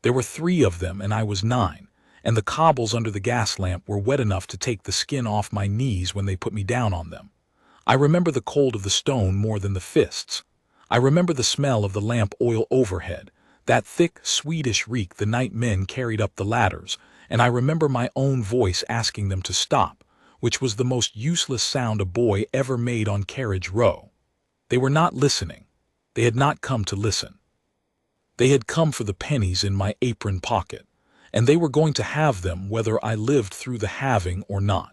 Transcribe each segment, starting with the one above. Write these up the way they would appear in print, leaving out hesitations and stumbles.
There were 3 of them and I was 9, and the cobbles under the gas lamp were wet enough to take the skin off my knees when they put me down on them. I remember the cold of the stone more than the fists. I remember the smell of the lamp oil overhead, that thick, sweetish reek the night men carried up the ladders, and I remember my own voice asking them to stop, which was the most useless sound a boy ever made on Carriage Row. They were not listening. They had not come to listen. They had come for the pennies in my apron pocket, and they were going to have them whether I lived through the having or not.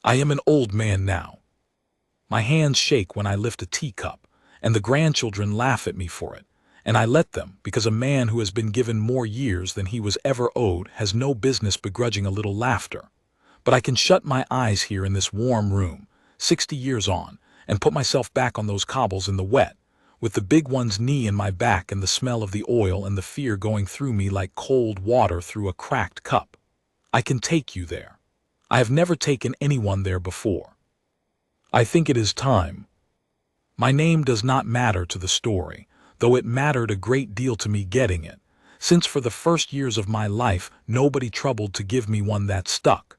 I am an old man now. My hands shake when I lift a teacup, and the grandchildren laugh at me for it, and I let them because a man who has been given more years than he was ever owed has no business begrudging a little laughter. But I can shut my eyes here in this warm room, 60 years on, and put myself back on those cobbles in the wet, with the big one's knee in my back and the smell of the oil and the fear going through me like cold water through a cracked cup. I can take you there. I have never taken anyone there before. I think it is time. My name does not matter to the story, though it mattered a great deal to me getting it, since for the first years of my life nobody troubled to give me one that stuck.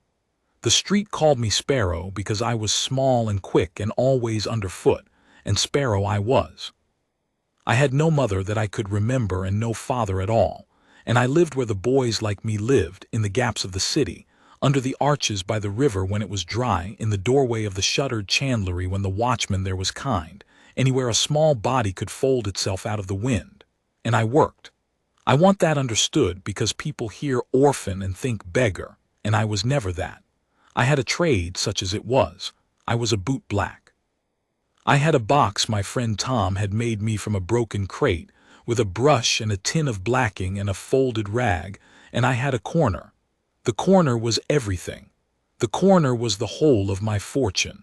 The street called me Sparrow because I was small and quick and always underfoot, and Sparrow I was. I had no mother that I could remember and no father at all, and I lived where the boys like me lived, in the gaps of the city, under the arches by the river when it was dry, in the doorway of the shuttered chandlery when the watchman there was kind, anywhere a small body could fold itself out of the wind. And I worked. I want that understood because people hear orphan and think beggar, and I was never that. I had a trade such as it was. I was a bootblack. I had a box my friend Tom had made me from a broken crate, with a brush and a tin of blacking and a folded rag, and I had a corner. The corner was everything. The corner was the whole of my fortune.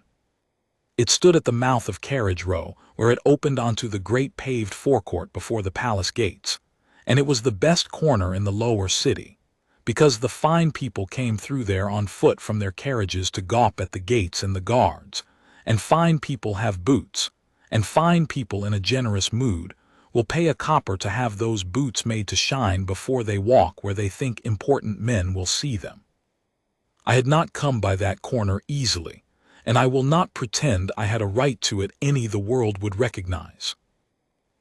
It stood at the mouth of Carriage Row, where it opened onto the great paved forecourt before the palace gates, and it was the best corner in the lower city, because the fine people came through there on foot from their carriages to gawp at the gates and the guards, and fine people have boots, and fine people in a generous mood will pay a copper to have those boots made to shine before they walk where they think important men will see them. I had not come by that corner easily, and I will not pretend I had a right to it any the world would recognize.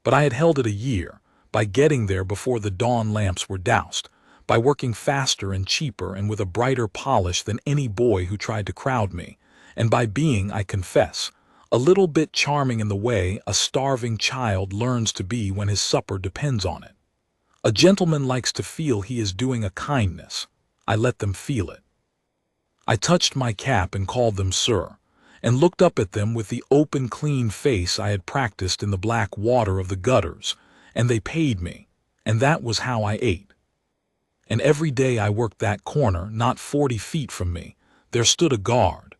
But I had held it a year, by getting there before the dawn lamps were doused, by working faster and cheaper and with a brighter polish than any boy who tried to crowd me, and by being, I confess, a little bit charming in the way a starving child learns to be when his supper depends on it. A gentleman likes to feel he is doing a kindness. I let them feel it. I touched my cap and called them sir, and looked up at them with the open, clean face I had practiced in the black water of the gutters, and they paid me, and that was how I ate. And every day I worked that corner, not 40 feet from me, there stood a guard.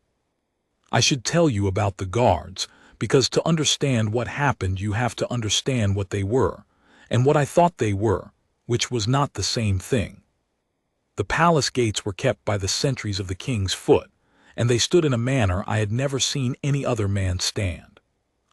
I should tell you about the guards, because to understand what happened you have to understand what they were, and what I thought they were, which was not the same thing. The palace gates were kept by the sentries of the King's Foot, and they stood in a manner I had never seen any other man stand.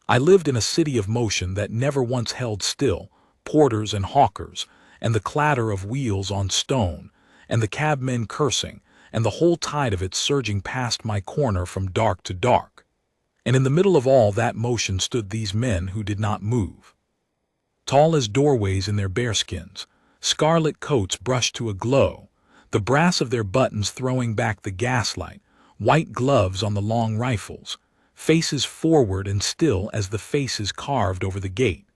I lived in a city of motion that never once held still, porters and hawkers, and the clatter of wheels on stone, and the cabmen cursing, and the whole tide of it surging past my corner from dark to dark. And in the middle of all that motion stood these men who did not move. Tall as doorways in their bearskins, scarlet coats brushed to a glow, the brass of their buttons throwing back the gaslight, white gloves on the long rifles, faces forward and still as the faces carved over the gate.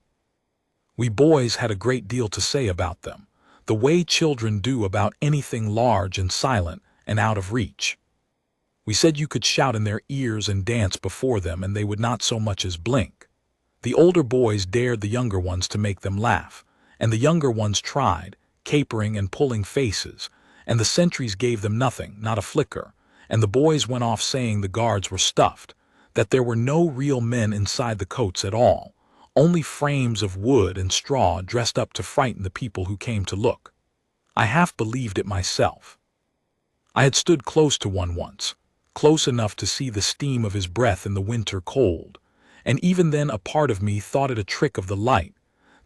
We boys had a great deal to say about them, the way children do about anything large and silent and out of reach. We said you could shout in their ears and dance before them and they would not so much as blink. The older boys dared the younger ones to make them laugh, and the younger ones tried, capering and pulling faces, and the sentries gave them nothing, not a flicker, and the boys went off saying the guards were stuffed, that there were no real men inside the coats at all, only frames of wood and straw dressed up to frighten the people who came to look. I half believed it myself. I had stood close to one once, close enough to see the steam of his breath in the winter cold, and even then a part of me thought it a trick of the light,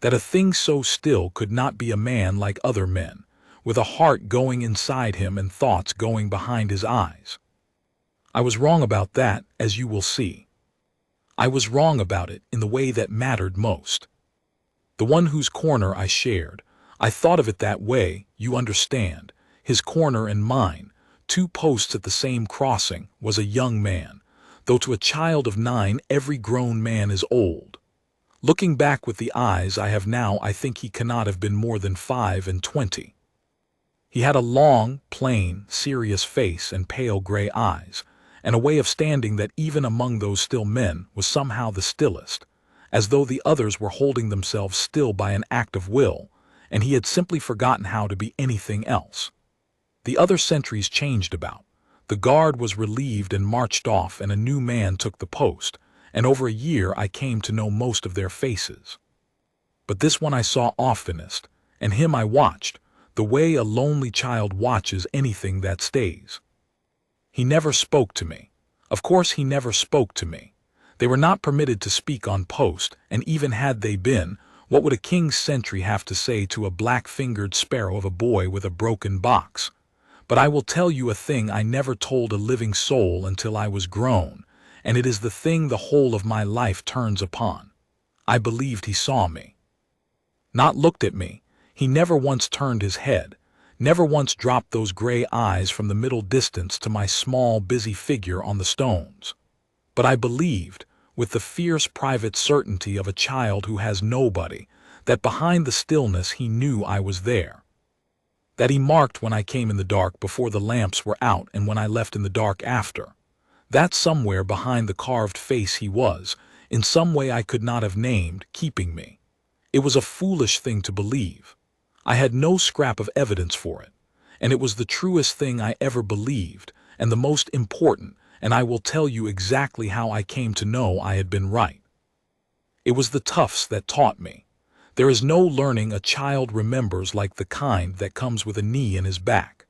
that a thing so still could not be a man like other men, with a heart going inside him and thoughts going behind his eyes. I was wrong about that, as you will see. I was wrong about it in the way that mattered most. The one whose corner I shared, I thought of it that way, you understand, his corner and mine, 2 posts at the same crossing, was a young man, though to a child of 9 every grown man is old. Looking back with the eyes I have now, I think he cannot have been more than 25. He had a long, plain, serious face and pale gray eyes, and a way of standing that even among those still men was somehow the stillest, as though the others were holding themselves still by an act of will, and he had simply forgotten how to be anything else. The other sentries changed about. The guard was relieved and marched off, and a new man took the post, and over a year I came to know most of their faces. But this one I saw oftenest, and him I watched, the way a lonely child watches anything that stays. He never spoke to me. Of course he never spoke to me. They were not permitted to speak on post, and even had they been, what would a king's sentry have to say to a black-fingered sparrow of a boy with a broken box? But I will tell you a thing I never told a living soul until I was grown, and it is the thing the whole of my life turns upon. I believed he saw me. Not looked at me. He never once turned his head, never once dropped those gray eyes from the middle distance to my small, busy figure on the stones. But I believed, with the fierce private certainty of a child who has nobody, that behind the stillness he knew I was there. That he marked when I came in the dark before the lamps were out and when I left in the dark after. That somewhere behind the carved face he was, in some way I could not have named, keeping me. It was a foolish thing to believe. I had no scrap of evidence for it, and it was the truest thing I ever believed, and the most important, and I will tell you exactly how I came to know I had been right. It was the toughs that taught me. There is no learning a child remembers like the kind that comes with a knee in his back.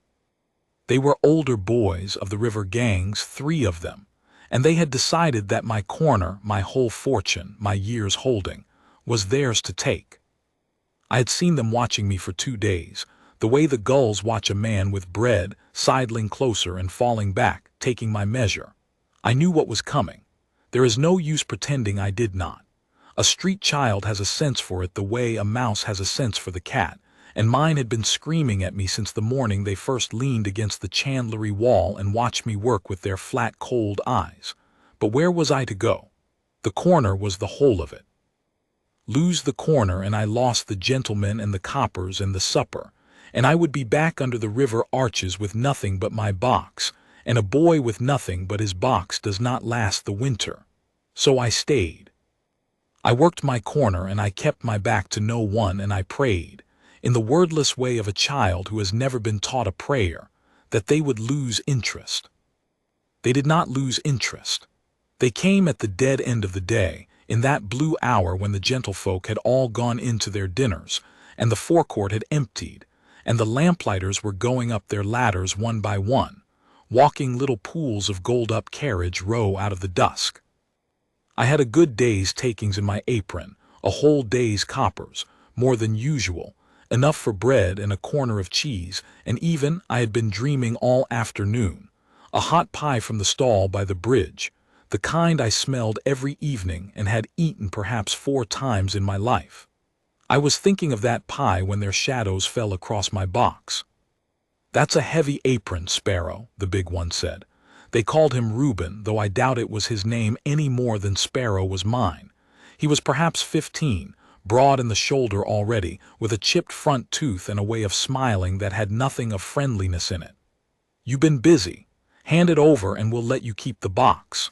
They were older boys of the river gangs, 3 of them, and they had decided that my corner, my whole fortune, my year's holding, was theirs to take. I had seen them watching me for 2 days, the way the gulls watch a man with bread, sidling closer and falling back, taking my measure. I knew what was coming. There is no use pretending I did not. A street child has a sense for it the way a mouse has a sense for the cat, and mine had been screaming at me since the morning they first leaned against the chandlery wall and watched me work with their flat, cold eyes. But where was I to go? The corner was the whole of it. Lose the corner and I lost the gentlemen and the coppers and the supper, and I would be back under the river arches with nothing but my box, and a boy with nothing but his box does not last the winter. So I stayed. I worked my corner and I kept my back to no one, and I prayed, in the wordless way of a child who has never been taught a prayer, that they would lose interest. They did not lose interest. They came at the dead end of the day, in that blue hour when the gentlefolk had all gone in to their dinners, and the forecourt had emptied, and the lamplighters were going up their ladders one by one, walking little pools of gold-up carriage row out of the dusk. I had a good day's takings in my apron, a whole day's coppers, more than usual, enough for bread and a corner of cheese, and even, I had been dreaming all afternoon, a hot pie from the stall by the bridge, the kind I smelled every evening and had eaten perhaps 4 times in my life. I was thinking of that pie when their shadows fell across my box. "That's a heavy apron, Sparrow," the big one said. They called him Reuben, though I doubt it was his name any more than Sparrow was mine. He was perhaps 15, broad in the shoulder already, with a chipped front tooth and a way of smiling that had nothing of friendliness in it. "You've been busy. Hand it over and we'll let you keep the box."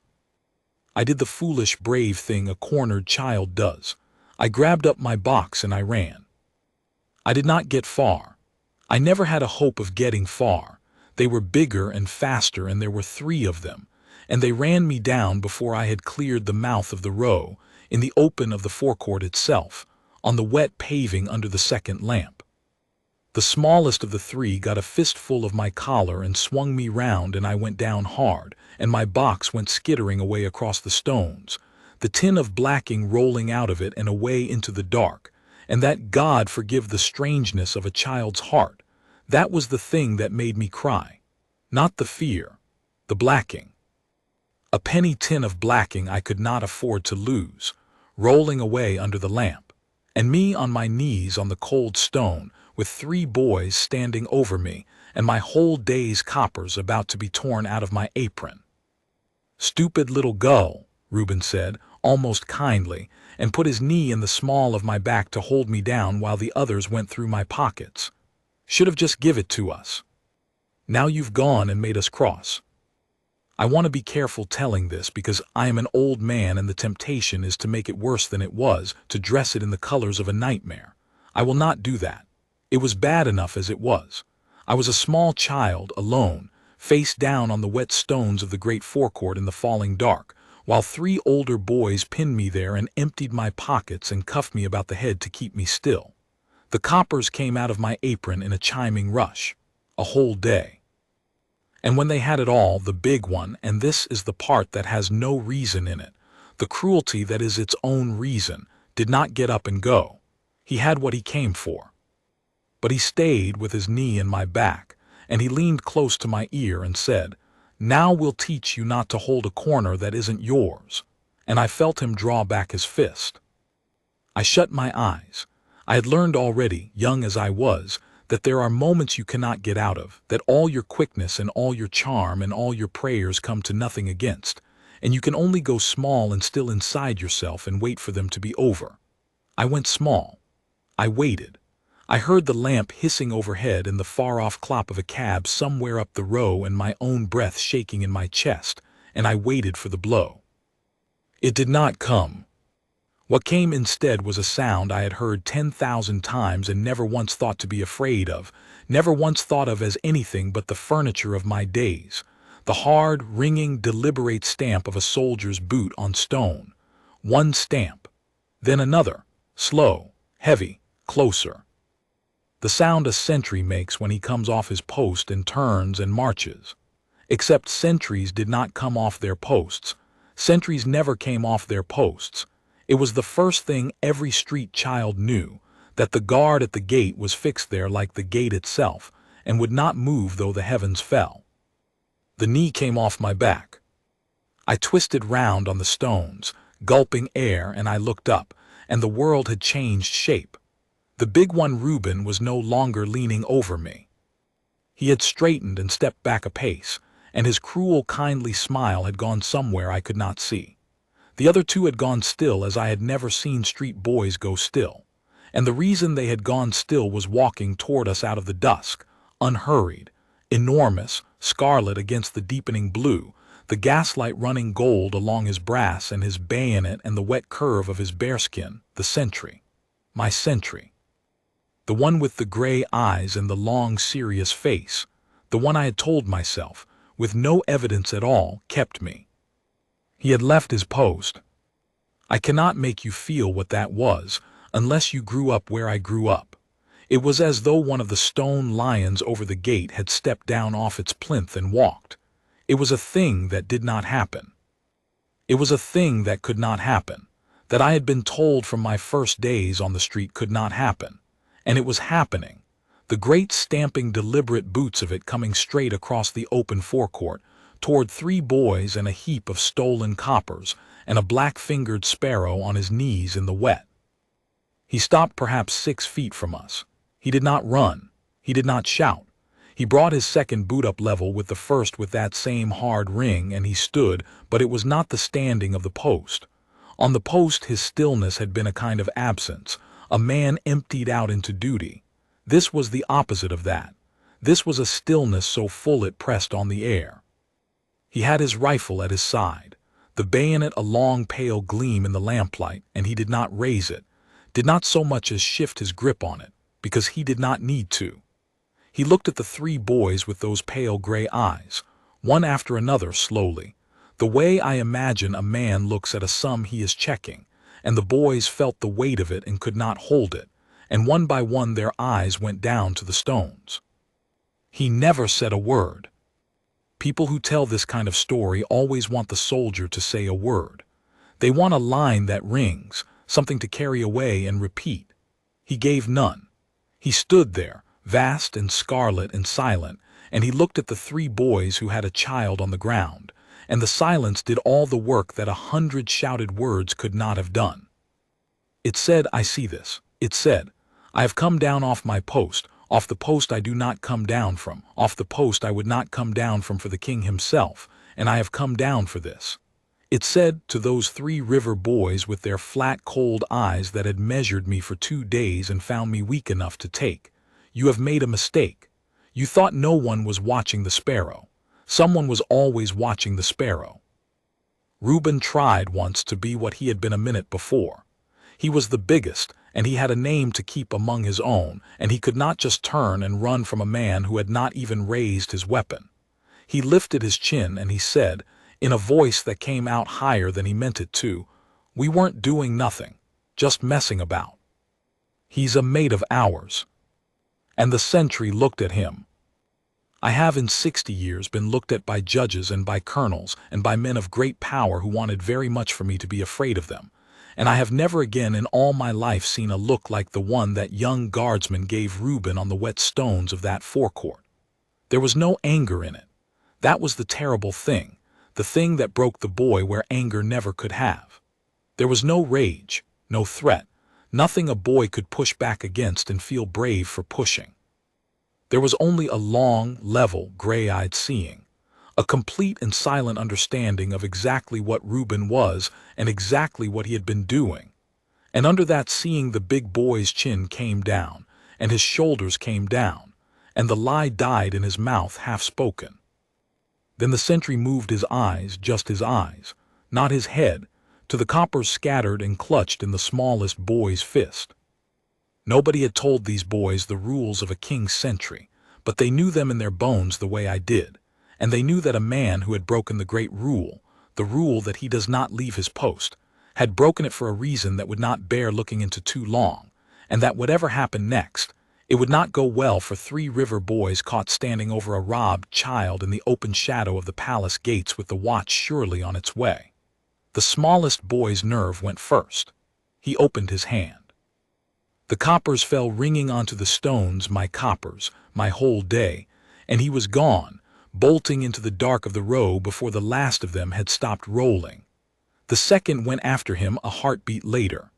I did the foolish, brave thing a cornered child does. I grabbed up my box and I ran. I did not get far. I never had a hope of getting far. They were bigger and faster, and there were 3 of them, and they ran me down before I had cleared the mouth of the row, in the open of the forecourt itself, on the wet paving under the second lamp. The smallest of the 3 got a fistful of my collar and swung me round, and I went down hard, and my box went skittering away across the stones, the tin of blacking rolling out of it and away into the dark, And that God forgive the strangeness of a child's heart, that was the thing that made me cry. Not the fear, the blacking. A penny tin of blacking I could not afford to lose, rolling away under the lamp, and me on my knees on the cold stone, with 3 boys standing over me, and my whole day's coppers about to be torn out of my apron. "Stupid little gull," Reuben said, almost kindly, and put his knee in the small of my back to hold me down while the others went through my pockets. "Should have just give it to us. Now you've gone and made us cross." I want to be careful telling this because I am an old man and the temptation is to make it worse than it was, to dress it in the colors of a nightmare. I will not do that. It was bad enough as it was. I was a small child, alone, face down on the wet stones of the great forecourt in the falling dark, while 3 older boys pinned me there and emptied my pockets and cuffed me about the head to keep me still. The coppers came out of my apron in a chiming rush. A whole day. And when they had it all, the big one, and this is the part that has no reason in it, the cruelty that is its own reason, did not get up and go. He had what he came for. But he stayed with his knee in my back, and he leaned close to my ear and said, "Now we'll teach you not to hold a corner that isn't yours." And I felt him draw back his fist. I shut my eyes. I had learned already, young as I was, that there are moments you cannot get out of, that all your quickness and all your charm and all your prayers come to nothing against, and you can only go small and still inside yourself and wait for them to be over. I went small. I waited. I heard the lamp hissing overhead and the far-off clop of a cab somewhere up the row and my own breath shaking in my chest, and I waited for the blow. It did not come. What came instead was a sound I had heard 10,000 times and never once thought to be afraid of, never once thought of as anything but the furniture of my days, the hard, ringing, deliberate stamp of a soldier's boot on stone. One stamp, then another, slow, heavy, closer. The sound a sentry makes when he comes off his post and turns and marches. Except sentries did not come off their posts. Sentries never came off their posts. It was the first thing every street child knew, that the guard at the gate was fixed there like the gate itself, and would not move though the heavens fell. The knee came off my back. I twisted round on the stones, gulping air, and I looked up, and the world had changed shape. The big one, Reuben, was no longer leaning over me. He had straightened and stepped back a pace, and his cruel, kindly smile had gone somewhere I could not see. The other 2 had gone still as I had never seen street boys go still, and the reason they had gone still was walking toward us out of the dusk, unhurried, enormous, scarlet against the deepening blue, the gaslight running gold along his brass and his bayonet and the wet curve of his bearskin, the sentry. My sentry. The one with the gray eyes and the long, serious face, the one I had told myself, with no evidence at all, kept me. He had left his post. I cannot make you feel what that was, unless you grew up where I grew up. It was as though one of the stone lions over the gate had stepped down off its plinth and walked. It was a thing that did not happen. It was a thing that could not happen, that I had been told from my first days on the street could not happen. And it was happening. The great stamping, deliberate boots of it coming straight across the open forecourt, toward 3 boys and a heap of stolen coppers, and a black-fingered sparrow on his knees in the wet. He stopped perhaps 6 feet from us. He did not run. He did not shout. He brought his second boot up level with the first with that same hard ring, and he stood, but it was not the standing of the post. On the post his stillness had been a kind of absence, a man emptied out into duty. This was the opposite of that. This was a stillness so full it pressed on the air. He had his rifle at his side, the bayonet a long pale gleam in the lamplight, and he did not raise it, did not so much as shift his grip on it, because he did not need to. He looked at the 3 boys with those pale gray eyes, one after another slowly, the way I imagine a man looks at a sum he is checking, and the boys felt the weight of it and could not hold it, and one by one their eyes went down to the stones. He never said a word. People who tell this kind of story always want the soldier to say a word. They want a line that rings, something to carry away and repeat. He gave none. He stood there, vast and scarlet and silent, and he looked at the three boys who had a child on the ground, and the silence did all the work that 100 shouted words could not have done. It said, I see this. It said, I have come down off my post, off the post I do not come down from, off the post I would not come down from for the king himself, and I have come down for this. It said to those 3 river boys with their flat, cold eyes that had measured me for 2 days and found me weak enough to take, you have made a mistake. You thought no one was watching the sparrow. Someone was always watching the sparrow. Reuben tried once to be what he had been a minute before. He was the biggest, and he had a name to keep among his own, and he could not just turn and run from a man who had not even raised his weapon. He lifted his chin and he said, in a voice that came out higher than he meant it to, we weren't doing nothing, just messing about. He's a mate of ours. And the sentry looked at him. I have in 60 years been looked at by judges and by colonels and by men of great power who wanted very much for me to be afraid of them, and I have never again in all my life seen a look like the one that young guardsman gave Reuben on the wet stones of that forecourt. There was no anger in it. That was the terrible thing, the thing that broke the boy where anger never could have. There was no rage, no threat, nothing a boy could push back against and feel brave for pushing. There was only a long, level, gray-eyed seeing, a complete and silent understanding of exactly what Reuben was and exactly what he had been doing. And under that seeing the big boy's chin came down, and his shoulders came down, and the lie died in his mouth half-spoken. Then the sentry moved his eyes, just his eyes, not his head, to the coppers scattered and clutched in the smallest boy's fist. Nobody had told these boys the rules of a king's sentry, but they knew them in their bones the way I did, and they knew that a man who had broken the great rule, the rule that he does not leave his post, had broken it for a reason that would not bear looking into too long, and that whatever happened next, it would not go well for 3 river boys caught standing over a robbed child in the open shadow of the palace gates with the watch surely on its way. The smallest boy's nerve went first. He opened his hand. The coppers fell ringing onto the stones, my coppers, my whole day, and he was gone, bolting into the dark of the row before the last of them had stopped rolling. The second went after him a heartbeat later.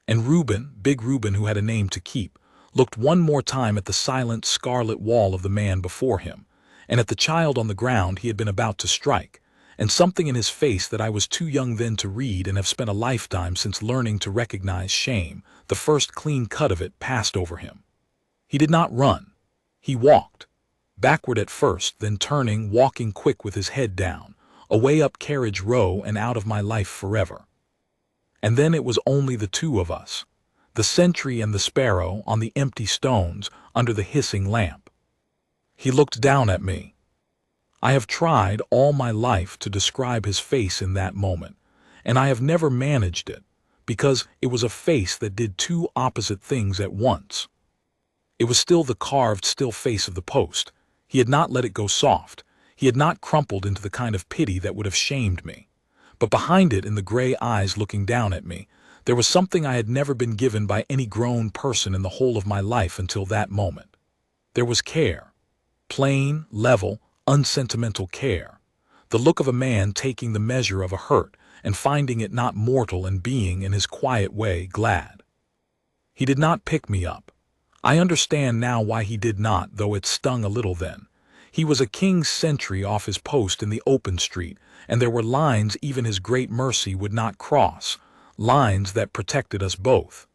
And Reuben, big Reuben who had a name to keep, looked one more time at the silent scarlet wall of the man before him, and at the child on the ground he had been about to strike, and something in his face that I was too young then to read and have spent a lifetime since learning to recognize shame, the first clean cut of it passed over him. He did not run. He walked. Backward at first, then turning, walking quick with his head down, away up Carriage Row and out of my life forever. And then it was only the 2 of us, the sentry and the sparrow, on the empty stones under the hissing lamp. He looked down at me. I have tried all my life to describe his face in that moment, and I have never managed it, because it was a face that did 2 opposite things at once. It was still the carved, still face of the post. He had not let it go soft. He had not crumpled into the kind of pity that would have shamed me. But behind it, in the gray eyes looking down at me, there was something I had never been given by any grown person in the whole of my life until that moment. There was care. Plain, level, unsentimental care. The look of a man taking the measure of a hurt and finding it not mortal and being, in his quiet way, glad. He did not pick me up. I understand now why he did not, though it stung a little then. He was a king's sentry off his post in the open street, and there were lines even his great mercy would not cross, lines that protected us both.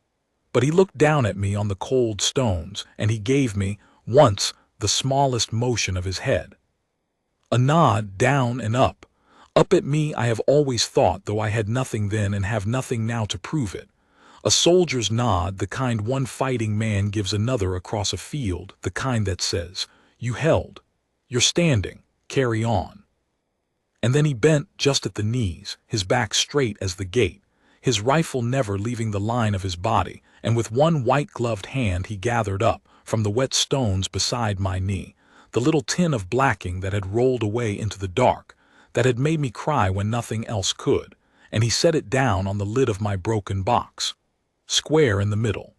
But he looked down at me on the cold stones, and he gave me, once, the smallest motion of his head. A nod down and up. Up at me I have always thought, though I had nothing then and have nothing now to prove it. A soldier's nod, the kind one fighting man gives another across a field, the kind that says, "You held. You're standing. Carry on." And then he bent just at the knees, his back straight as the gate, his rifle never leaving the line of his body, and with one white-gloved hand he gathered up, from the wet stones beside my knee, the little tin of blacking that had rolled away into the dark, that had made me cry when nothing else could, and he set it down on the lid of my broken box, square in the middle.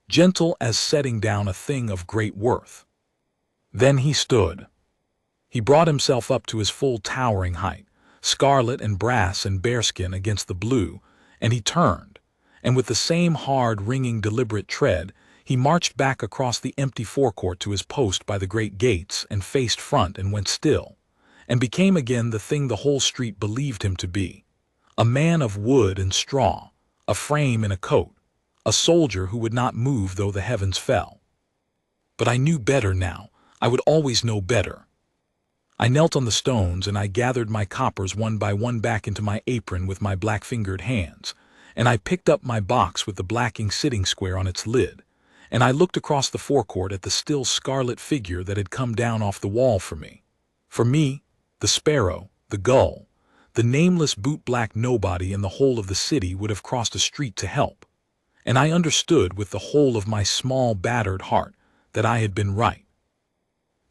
gentle as setting down a thing of great worth. Then he stood. He brought himself up to his full towering height, scarlet and brass and bearskin against the blue, and he turned, and with the same hard, ringing, deliberate tread, he marched back across the empty forecourt to his post by the great gates and faced front and went still, and became again the thing the whole street believed him to be, a man of wood and straw, a frame in a coat, a soldier who would not move though the heavens fell. But I knew better now. I would always know better. I knelt on the stones, and I gathered my coppers one by one back into my apron with my black-fingered hands, and I picked up my box with the blacking sitting square on its lid, and I looked across the forecourt at the still scarlet figure that had come down off the wall for me. For me, the sparrow, the gull, the nameless boot-black nobody in the whole of the city would have crossed a street to help. And I understood with the whole of my small, battered heart that I had been right.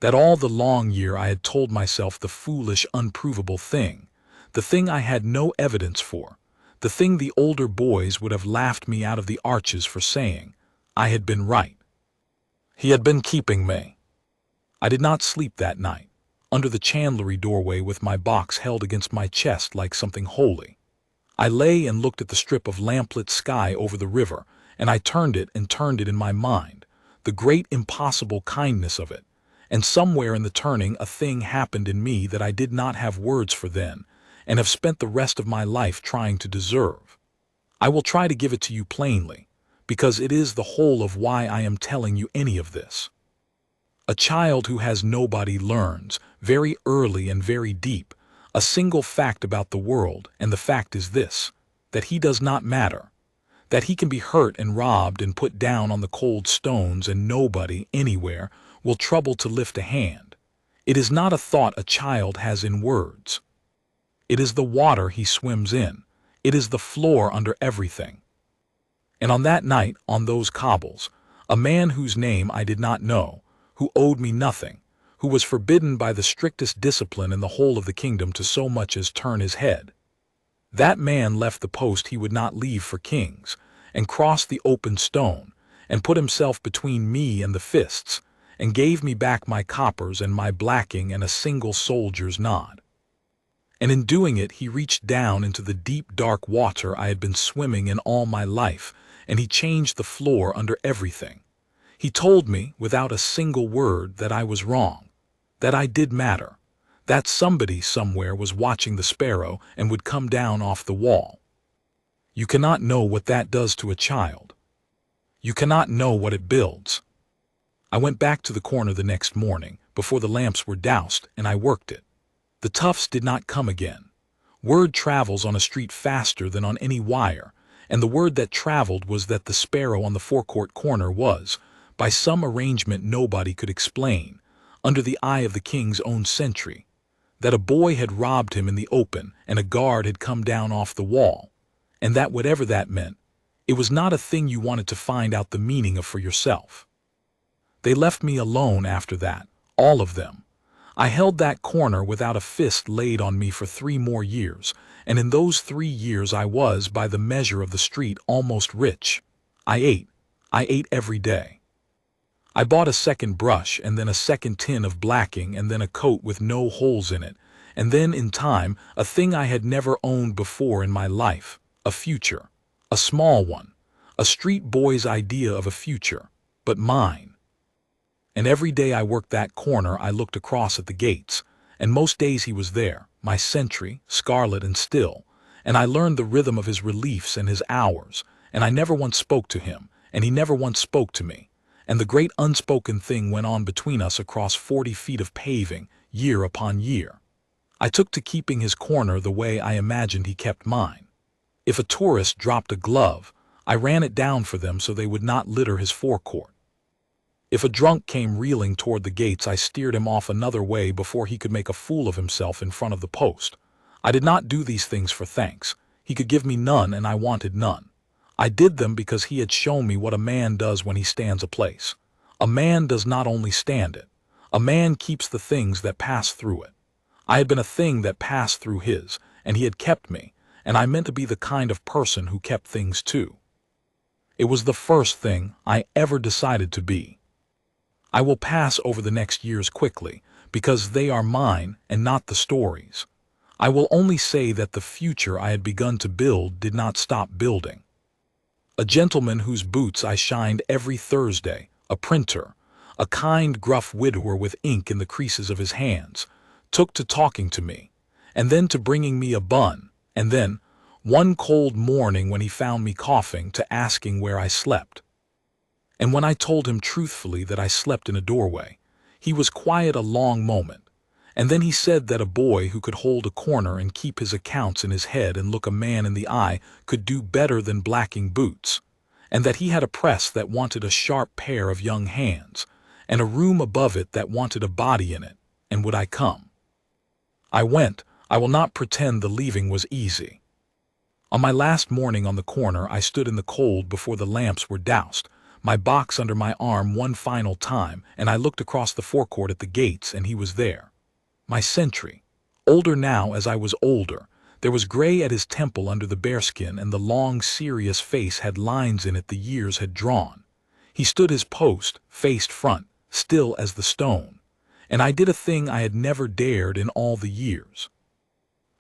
That all the long year I had told myself the foolish, unprovable thing, the thing I had no evidence for, the thing the older boys would have laughed me out of the arches for saying, I had been right. He had been keeping me. I did not sleep that night, under the chandlery doorway with my box held against my chest like something holy. I lay and looked at the strip of lamplit sky over the river, and I turned it in my mind, the great impossible kindness of it, and somewhere in the turning a thing happened in me that I did not have words for then, and have spent the rest of my life trying to deserve. I will try to give it to you plainly, because it is the whole of why I am telling you any of this. A child who has nobody learns, very early and very deep, a single fact about the world, and the fact is this, that he does not matter, that he can be hurt and robbed and put down on the cold stones and nobody, anywhere, will trouble to lift a hand. It is not a thought a child has in words. It is the water he swims in. It is the floor under everything. And on that night, on those cobbles, a man whose name I did not know, who owed me nothing, who was forbidden by the strictest discipline in the whole of the kingdom to so much as turn his head. That man left the post he would not leave for kings, and crossed the open stone, and put himself between me and the fists, and gave me back my coppers and my blacking and a single soldier's nod. And in doing it he reached down into the deep dark water I had been swimming in all my life, and he changed the floor under everything. He told me, without a single word, that I was wrong, that I did matter, that somebody somewhere was watching the sparrow and would come down off the wall. You cannot know what that does to a child. You cannot know what it builds. I went back to the corner the next morning, before the lamps were doused, and I worked it. The toughs did not come again. Word travels on a street faster than on any wire, and the word that traveled was that the sparrow on the forecourt corner was, by some arrangement nobody could explain, under the eye of the king's own sentry, that a boy had robbed him in the open and a guard had come down off the wall, and that whatever that meant, it was not a thing you wanted to find out the meaning of for yourself. They left me alone after that, all of them. I held that corner without a fist laid on me for 3 more years, and in those 3 years I was, by the measure of the street, almost rich. I ate every day. I bought a second brush, and then a second tin of blacking, and then a coat with no holes in it, and then, in time, a thing I had never owned before in my life, a future, a small one, a street boy's idea of a future, but mine. And every day I worked that corner I looked across at the gates, and most days he was there, my sentry, scarlet and still, and I learned the rhythm of his reliefs and his hours, and I never once spoke to him, and he never once spoke to me, and the great unspoken thing went on between us across 40 feet of paving, year upon year. I took to keeping his corner the way I imagined he kept mine. If a tourist dropped a glove, I ran it down for them so they would not litter his forecourt. If a drunk came reeling toward the gates, I steered him off another way before he could make a fool of himself in front of the post. I did not do these things for thanks. He could give me none, and I wanted none. I did them because he had shown me what a man does when he stands a place. A man does not only stand it. A man keeps the things that pass through it. I had been a thing that passed through his, and he had kept me, and I meant to be the kind of person who kept things too. It was the first thing I ever decided to be. I will pass over the next years quickly, because they are mine and not the stories. I will only say that the future I had begun to build did not stop building. A gentleman whose boots I shined every Thursday, a printer, a kind, gruff widower with ink in the creases of his hands, took to talking to me, and then to bringing me a bun, and then, one cold morning when he found me coughing, to asking where I slept. And when I told him truthfully that I slept in a doorway, he was quiet a long moment, and then he said that a boy who could hold a corner and keep his accounts in his head and look a man in the eye could do better than blacking boots, and that he had a press that wanted a sharp pair of young hands, and a room above it that wanted a body in it, and would I come? I went. I will not pretend the leaving was easy. On my last morning on the corner, I stood in the cold before the lamps were doused, my box under my arm one final time, and I looked across the forecourt at the gates, and he was there. My sentry, older now as I was older. There was gray at his temple under the bearskin, and the long, serious face had lines in it the years had drawn. He stood his post, faced front, still as the stone, and I did a thing I had never dared in all the years.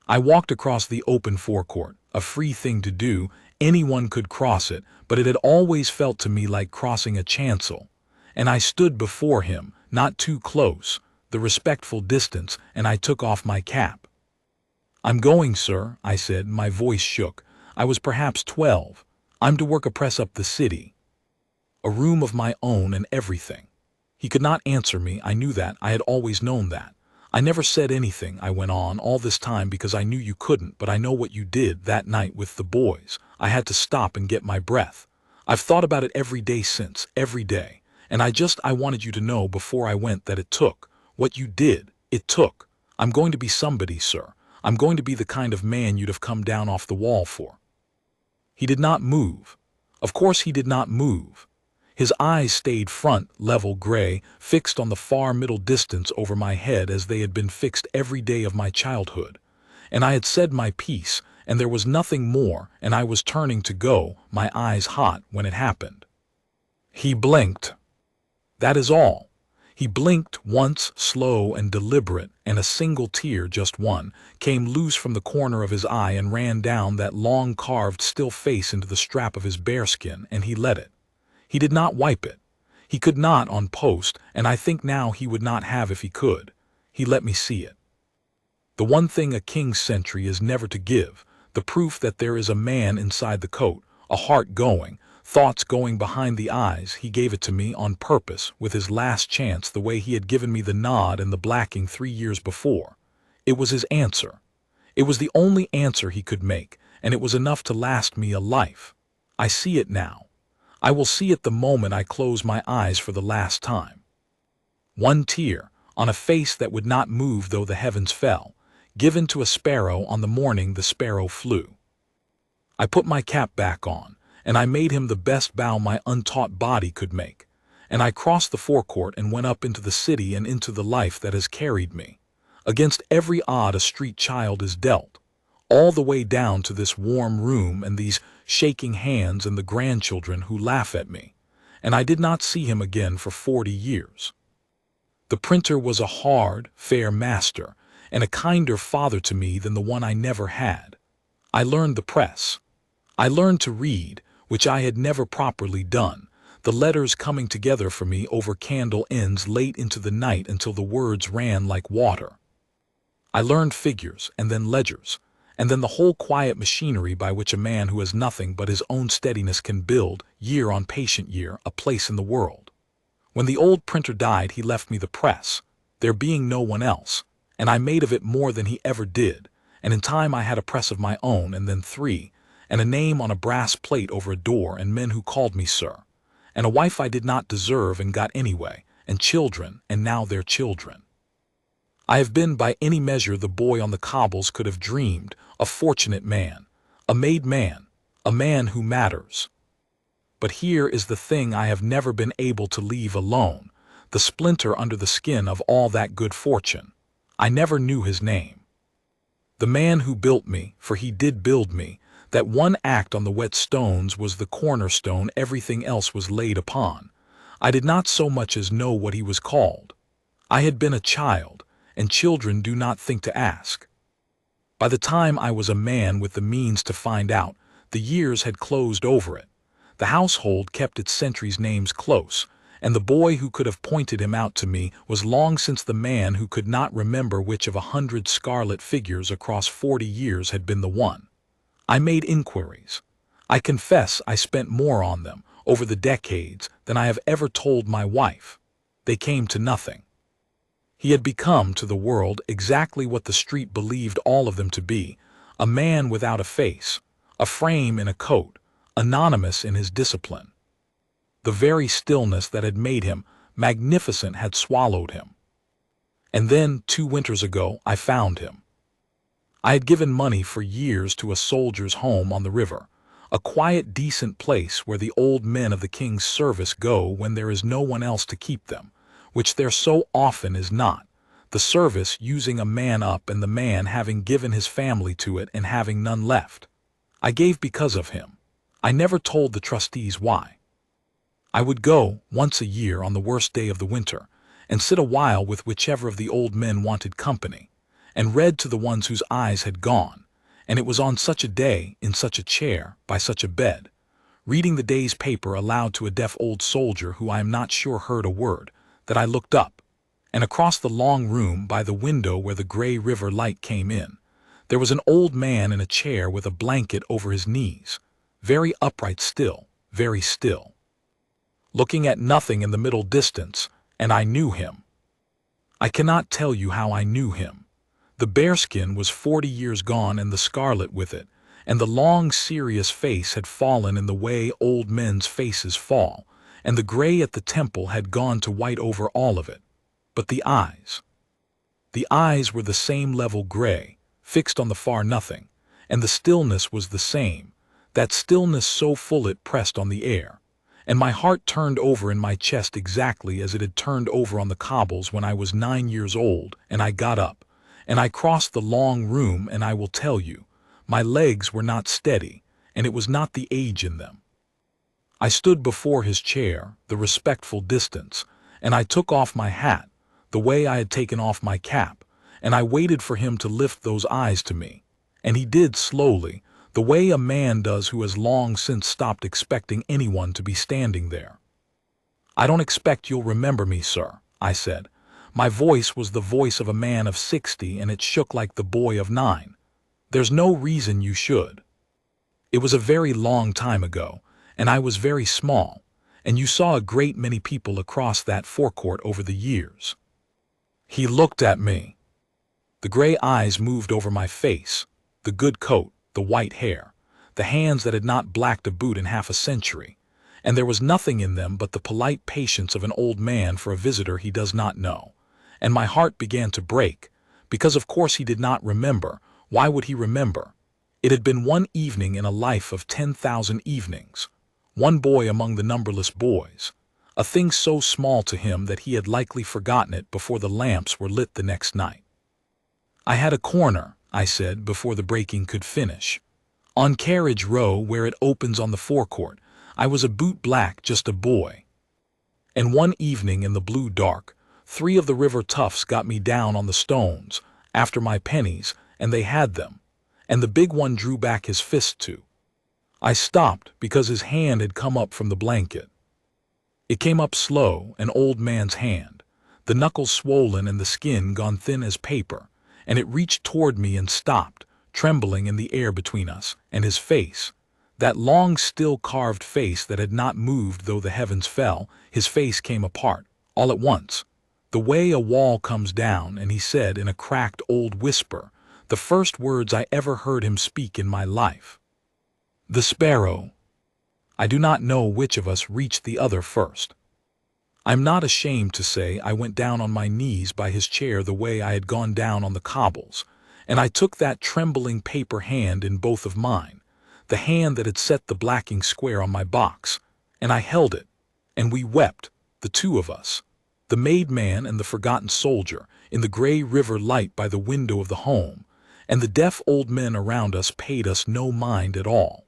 I walked across the open forecourt, a free thing to do, anyone could cross it, but it had always felt to me like crossing a chancel, and I stood before him, not too close, the respectful distance, and I took off my cap. "I'm going, sir," I said, my voice shook. I was perhaps 12. "I'm to work a press up the city. A room of my own and everything." He could not answer me. I knew that. I had always known that. "I never said anything," I went on, "all this time because I knew you couldn't, but I know what you did that night with the boys." I had to stop and get my breath. "I've thought about it every day since, every day, and I wanted you to know before I went that it took. What you did, it took. I'm going to be somebody, sir. I'm going to be the kind of man you'd have come down off the wall for." He did not move. Of course he did not move. His eyes stayed front, level gray, fixed on the far middle distance over my head as they had been fixed every day of my childhood. And I had said my piece, and there was nothing more, and I was turning to go, my eyes hot, when it happened. He blinked. That is all. He blinked once, slow and deliberate, and a single tear, just one, came loose from the corner of his eye and ran down that long carved still face into the strap of his bearskin, and he let it. He did not wipe it. He could not on post, and I think now he would not have if he could. He let me see it. The one thing a king's sentry is never to give, the proof that there is a man inside the coat, a heart going, thoughts going behind the eyes. He gave it to me on purpose, with his last chance, the way he had given me the nod and the blacking 3 years before. It was his answer. It was the only answer he could make, and it was enough to last me a life. I see it now. I will see it the moment I close my eyes for the last time. One tear, on a face that would not move though the heavens fell, given to a sparrow on the morning the sparrow flew. I put my cap back on, and I made him the best bow my untaught body could make, and I crossed the forecourt and went up into the city and into the life that has carried me. Against every odd a street child is dealt, all the way down to this warm room and these shaking hands and the grandchildren who laugh at me, and I did not see him again for 40 years. The printer was a hard, fair master, and a kinder father to me than the one I never had. I learned the press. I learned to read, which I had never properly done, the letters coming together for me over candle ends late into the night until the words ran like water. I learned figures, and then ledgers, and then the whole quiet machinery by which a man who has nothing but his own steadiness can build, year on patient year, a place in the world. When the old printer died, he left me the press, there being no one else, and I made of it more than he ever did, and in time I had a press of my own, and then 3, and a name on a brass plate over a door, and men who called me sir, and a wife I did not deserve and got anyway, and children, and now their children. I have been by any measure the boy on the cobbles could have dreamed, a fortunate man, a made man, a man who matters. But here is the thing I have never been able to leave alone, the splinter under the skin of all that good fortune. I never knew his name. The man who built me, for he did build me, That one act on the wet stones was the cornerstone everything else was laid upon. I did not so much as know what he was called. I had been a child, and children do not think to ask. By the time I was a man with the means to find out, the years had closed over it. The household kept its sentry's names close, and the boy who could have pointed him out to me was long since the man who could not remember which of 100 scarlet figures across 40 years had been the one. I made inquiries. I confess I spent more on them, over the decades, than I have ever told my wife. They came to nothing. He had become to the world exactly what the street believed all of them to be, a man without a face, a frame in a coat, anonymous in his discipline. The very stillness that had made him magnificent had swallowed him. And then, 2 winters ago, I found him. I had given money for years to a soldier's home on the river, a quiet, decent place where the old men of the king's service go when there is no one else to keep them, which there so often is not, the service using a man up and the man having given his family to it and having none left. I gave because of him. I never told the trustees why. I would go, once a year on the worst day of the winter, and sit a while with whichever of the old men wanted company, and read to the ones whose eyes had gone, and it was on such a day, in such a chair, by such a bed, reading the day's paper aloud to a deaf old soldier who I am not sure heard a word, that I looked up, and across the long room by the window where the gray river light came in, there was an old man in a chair with a blanket over his knees, very upright still, very still, looking at nothing in the middle distance, and I knew him. I cannot tell you how I knew him. The bearskin was 40 years gone and the scarlet with it, and the long serious face had fallen in the way old men's faces fall, and the gray at the temple had gone to white over all of it. But the eyes were the same level gray, fixed on the far nothing, and the stillness was the same, that stillness so full it pressed on the air, and my heart turned over in my chest exactly as it had turned over on the cobbles when I was 9 years old, and I got up, and I crossed the long room, and I will tell you, my legs were not steady, and it was not the age in them. I stood before his chair, the respectful distance, and I took off my hat, the way I had taken off my cap, and I waited for him to lift those eyes to me, and he did slowly, the way a man does who has long since stopped expecting anyone to be standing there. "I don't expect you'll remember me, sir," I said. My voice was the voice of a man of 60, and it shook like the boy of 9. "There's no reason you should. It was a very long time ago, and I was very small, and you saw a great many people across that forecourt over the years." He looked at me. The gray eyes moved over my face, the good coat, the white hair, the hands that had not blacked a boot in half a century, and there was nothing in them but the polite patience of an old man for a visitor he does not know, and my heart began to break, because of course he did not remember. Why would he remember? It had been one evening in a life of 10,000 evenings, one boy among the numberless boys, a thing so small to him that he had likely forgotten it before the lamps were lit the next night. "I had a corner," I said before the breaking could finish. "On Carriage Row, where it opens on the forecourt, I was a boot-black, just a boy. And one evening in the blue dark, 3 of the river toughs got me down on the stones, after my pennies, and they had them, and the big one drew back his fist too. I stopped because his hand had come up from the blanket. It came up slow, an old man's hand, the knuckles swollen and the skin gone thin as paper, and it reached toward me and stopped, trembling in the air between us, and his face, that long still carved face that had not moved though the heavens fell, his face came apart, all at once, the way a wall comes down, and he said in a cracked old whisper, the first words I ever heard him speak in my life. "The sparrow." I do not know which of us reached the other first. I'm not ashamed to say I went down on my knees by his chair the way I had gone down on the cobbles, and I took that trembling paper hand in both of mine, the hand that had set the blacking square on my box, and I held it, and we wept, the 2 of us, the made man and the forgotten soldier, in the gray river light by the window of the home, and the deaf old men around us paid us no mind at all.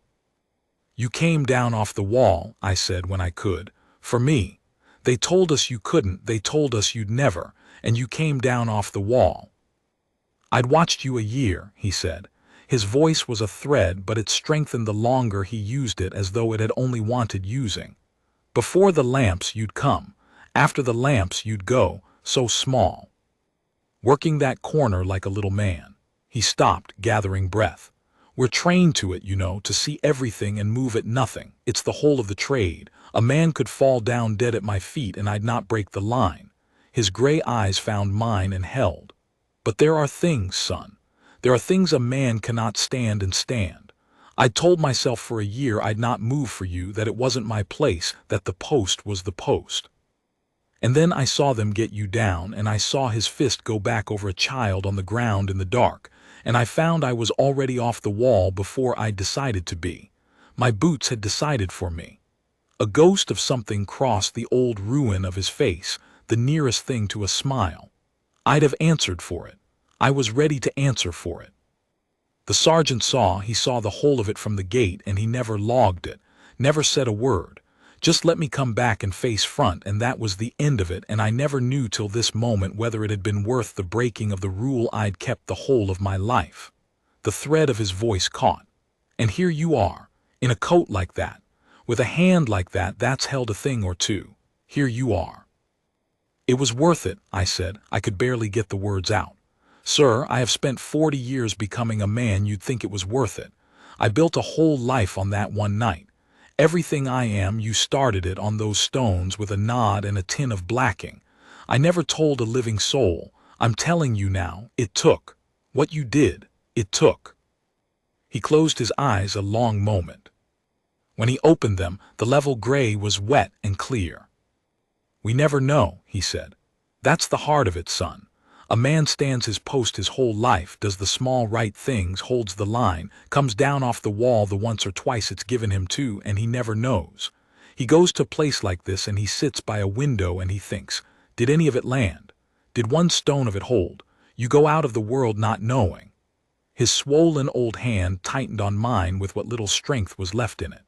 "You came down off the wall," I said when I could. "For me. They told us you couldn't, they told us you'd never, and you came down off the wall." "I'd watched you a year," he said. His voice was a thread, but it strengthened the longer he used it, as though it had only wanted using. "Before the lamps you'd come. After the lamps you'd go, so small. Working that corner like a little man." He stopped, gathering breath. "We're trained to it, you know, to see everything and move at nothing. It's the whole of the trade. A man could fall down dead at my feet and I'd not break the line." His gray eyes found mine and held. "But there are things, son. There are things a man cannot stand and stand. I'd told myself for a year I'd not move for you, that it wasn't my place, that the post was the post. And then I saw them get you down, and I saw his fist go back over a child on the ground in the dark, and I found I was already off the wall before I'd decided to be. My boots had decided for me. A ghost of something crossed the old ruin of his face, the nearest thing to a smile. I'd have answered for it. I was ready to answer for it. The sergeant he saw the whole of it from the gate, and he never logged it, never said a word. Just let me come back and face front, and that was the end of it, and I never knew till this moment whether it had been worth the breaking of the rule I'd kept the whole of my life." The thread of his voice caught. "And here you are, in a coat like that, with a hand like that that's held a thing or two. Here you are." "It was worth it," I said. I could barely get the words out. "Sir, I have spent 40 years becoming a man. You'd think it was worth it. I built a whole life on that one night. Everything I am, you started it on those stones with a nod and a tin of blacking. I never told a living soul. I'm telling you now, it took. What you did, it took." He closed his eyes a long moment. When he opened them, the level gray was wet and clear. "We never know," he said. "That's the heart of it, son. A man stands his post his whole life, does the small right things, holds the line, comes down off the wall the once or twice it's given him to, and he never knows. He goes to a place like this and he sits by a window and he thinks, did any of it land? Did one stone of it hold? You go out of the world not knowing." His swollen old hand tightened on mine with what little strength was left in it.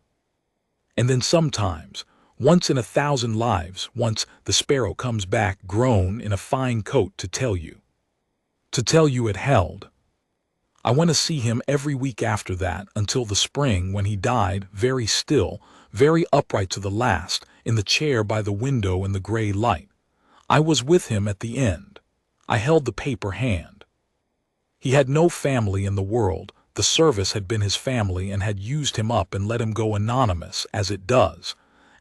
"And then sometimes, once in 1,000 lives, once the sparrow comes back grown in a fine coat to tell you it held. I went to see him every week after that, until the spring when he died, very still, very upright to the last, in the chair by the window in the gray light. I was with him at the end. I held the paper hand. He had no family in the world. The service had been his family and had used him up and let him go anonymous, as it does.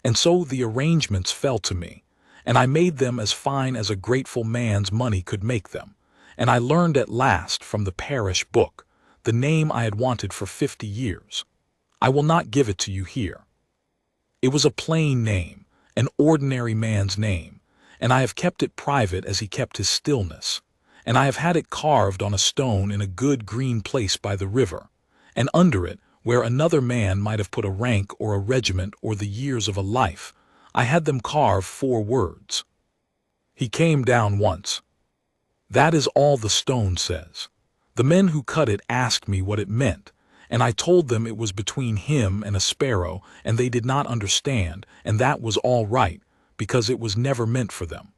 And so the arrangements fell to me, and I made them as fine as a grateful man's money could make them. And I learned at last from the parish book, the name I had wanted for 50 years. I will not give it to you here. It was a plain name, an ordinary man's name, and I have kept it private as he kept his stillness. And I have had it carved on a stone in a good green place by the river, and under it, where another man might have put a rank or a regiment or the years of a life, I had them carve 4 words. He came down once. That is all the stone says. The men who cut it asked me what it meant, and I told them it was between him and a sparrow, and they did not understand, and that was all right, because it was never meant for them.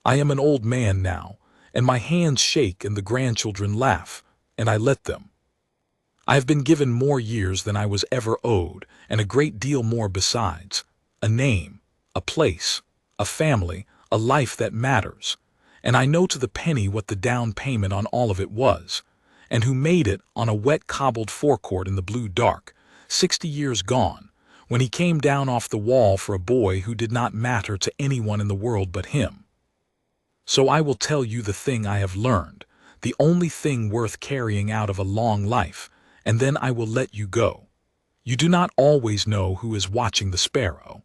I am an old man now, and my hands shake and the grandchildren laugh, and I let them. I have been given more years than I was ever owed, and a great deal more besides. A name, a place, a family, a life that matters. And I know to the penny what the down payment on all of it was, and who made it on a wet cobbled forecourt in the blue dark, 60 years gone, when he came down off the wall for a boy who did not matter to anyone in the world but him. So I will tell you the thing I have learned, the only thing worth carrying out of a long life, and then I will let you go. You do not always know who is watching the sparrow.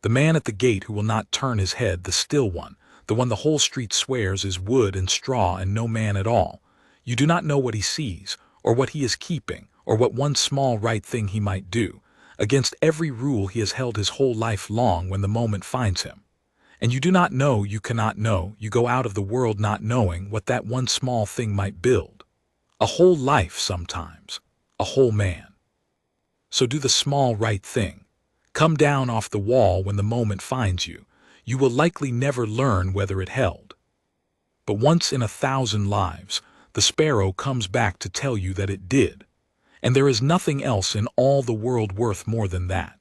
The man at the gate who will not turn his head, the still one, the one the whole street swears is wood and straw and no man at all. You do not know what he sees, or what he is keeping, or what one small right thing he might do, against every rule he has held his whole life long when the moment finds him. And you do not know, you cannot know, you go out of the world not knowing what that one small thing might build. A whole life sometimes, a whole man. So do the small right thing. Come down off the wall when the moment finds you. You will likely never learn whether it held. But once in 1,000 lives, the sparrow comes back to tell you that it did. And there is nothing else in all the world worth more than that.